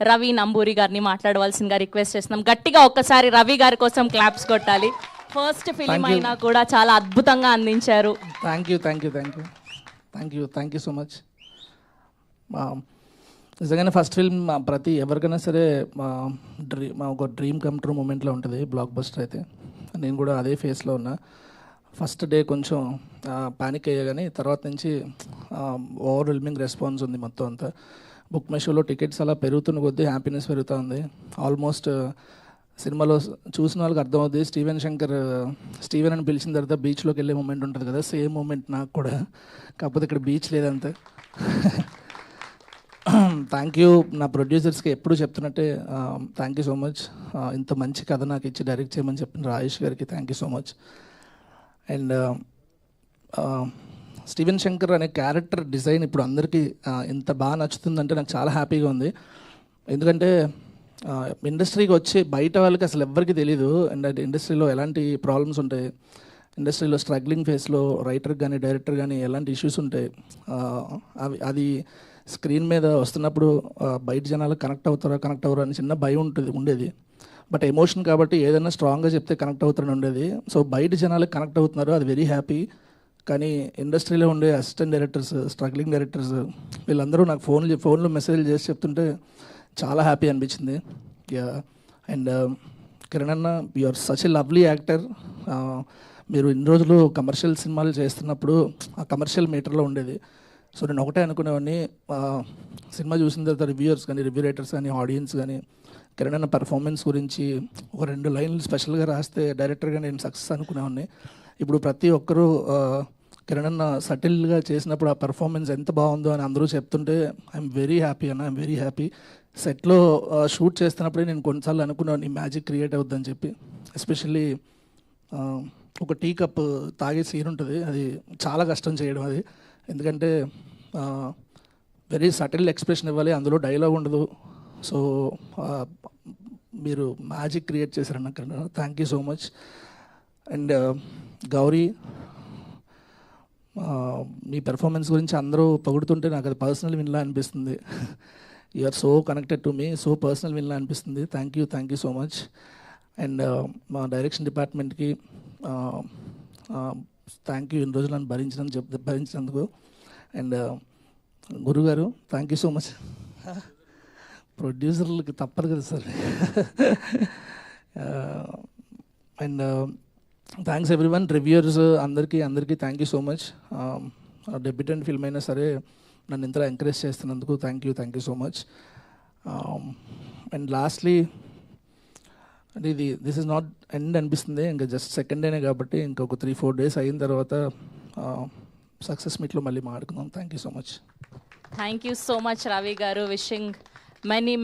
రవి నంబూరి గారిని మాట్లాడవలసిందిగా రిక్వెస్ట్ చేస్తున్నాం. గట్టిగా ఒక్కసారి రవి గారి కోసం క్లాప్స్ కొట్టాలి. ఫస్ట్ ఫిలిం అయినా కూడా చాలా అద్భుతంగా అందించారు. Thank you so much. నిజంగానే ఫస్ట్ ఫిల్మ్ ప్రతి ఎవరికైనా సరే మా ఒక డ్రీమ్ కమ్ ట్రూ మూమెంట్లో ఉంటుంది బ్లాక్ బస్టర్ అయితే. నేను కూడా అదే ఫేస్లో ఉన్నా. ఫస్ట్ డే కొంచెం ప్యానిక్ అయ్యా, కానీ తర్వాత నుంచి ఓవర్వెల్మింగ్ రెస్పాన్స్ ఉంది మొత్తం అంతా. బుక్ మై షోలో టికెట్స్ అలా పెరుగుతున్న కొద్దీ హ్యాపీనెస్ పెరుగుతూ ఉంది. ఆల్మోస్ట్ సినిమాలో చూసిన వాళ్ళకి అర్థమవుతుంది. స్టీవెన్ అని పిలిచిన తర్వాత బీచ్లోకి వెళ్ళే మూమెంట్ ఉంటుంది కదా, సేమ్ మూమెంట్ నాకు కూడా, కాకపోతే ఇక్కడ బీచ్ లేదంతే. థ్యాంక్ యూ నా ప్రొడ్యూసర్స్కి ఎప్పుడు చెప్తున్నట్టే థ్యాంక్ యూ సో మచ్. ఇంత మంచి కథ నాకు ఇచ్చి డైరెక్ట్ చేయమని చెప్పిన రాజేష్ గారికి thank you so much. And Steven Shankar అనే క్యారెక్టర్ డిజైన్ ఇప్పుడు అందరికీ ఎంత బాగా నచ్చుతుందంటే నాకు చాలా హ్యాపీగా ఉంది. ఎందుకంటే ఇండస్ట్రీకి వచ్చి బయట వాళ్ళకి అసలు ఎవ్వరికి తెలీదు. అండ్ ఇండస్ట్రీలో ఎలాంటి ప్రాబ్లమ్స్ ఉంటాయి, ఇండస్ట్రీలో స్ట్రగ్లింగ్ ఫేస్లో రైటర్ కానీ డైరెక్టర్ కానీ ఎలాంటి ఇష్యూస్ ఉంటాయి, అది స్క్రీన్ మీద వస్తున్నప్పుడు బయట జనాలు కనెక్ట్ అవుతారో అని చిన్న భయం ఉండేది. బట్ ఎమోషన్ కాబట్టి ఏదైనా స్ట్రాంగ్గా చెప్తే కనెక్ట్ అవుతారని ఉండేది. సో బయట జనాలకు కనెక్ట్ అవుతున్నారు, అది వెరీ హ్యాపీ. కానీ ఇండస్ట్రీలో ఉండే అసిస్టెంట్ డైరెక్టర్స్, స్ట్రగ్లింగ్ డైరెక్టర్స్ వీళ్ళందరూ నాకు ఫోన్లో మెసేజ్ చేసి చెప్తుంటే చాలా హ్యాపీ అనిపించింది. అండ్ కిరణ్ అన్న, you are such a lovely actor. మీరు ఇన్ని రోజులు కమర్షియల్ సినిమాలు చేస్తున్నప్పుడు ఆ కమర్షియల్ మీటర్లో ఉండేది. సో నేను ఒకటే అనుకునేవాడిని, సినిమా చూసిన తర్వాత రివ్యూ రైటర్స్ కానీ ఆడియన్స్ కానీ కిరణ్ అన్న పర్ఫార్మెన్స్ గురించి ఒక 2 లైన్లు స్పెషల్గా రాస్తే డైరెక్టర్గా నేను సక్సెస్ అనుకునేవాడిని. ఇప్పుడు ప్రతి ఒక్కరూ కిరణ్ అన్న సటిల్గా చేసినప్పుడు ఆ పర్ఫార్మెన్స్ ఎంత బాగుందో అని అందరూ చెప్తుంటే ఐఎమ్ వెరీ హ్యాపీ. సెట్లో షూట్ చేస్తున్నప్పుడే నేను కొన్నిసార్లు అనుకున్నాను ఈ మ్యాజిక్ క్రియేట్ అవుద్దని చెప్పి. ఎస్పెషల్లీ ఒక టీ కప్ తాగే సీన్ ఉంటుంది, అది చాలా కష్టం చేయడం అది. ఎందుకంటే వెరీ సటిల్ ఎక్స్ప్రెషన్ ఇవ్వాలి, అందులో డైలాగ్ ఉండదు. సో మీరు మ్యాజిక్ క్రియేట్ చేశారన్న Kiran, thank you so much. And Gauri, మీ పెర్ఫార్మెన్స్ గురించి అందరూ పొగుడుతుంటే నాకు అది పర్సనల్ విన్లా అనిపిస్తుంది. You are so connected to me, so personal విన్లా అనిపిస్తుంది. Thank you so much. And మా డైరెక్షన్ డిపార్ట్మెంట్కి థ్యాంక్ యూ, ఇన్ని రోజులు నన్ను భరించినందుకు. అండ్ గురుగారు థ్యాంక్ యూ సో మచ్. ప్రొడ్యూసర్లకి తప్పదు కదా sir. And thanks everyone, reviewers అందరికీ thank you so much. Debutant film అయినా సరే నన్ను ఇంతలా ఎంకరేజ్ చేస్తున్నందుకు thank you so much. And lastly, అంటే దిస్ ఇస్ నాట్ ఎండ్ అనిపిస్తుంది, ఇంకా జస్ట్ సెకండ్ డేనే కాబట్టి ఇంకొక 3-4 డేస్ అయిన తర్వాత సక్సెస్ మీట్లో మళ్ళీ మాట్లాడుకుందాం. Thank you so much. Thank you so much Ravi garu. Wishing many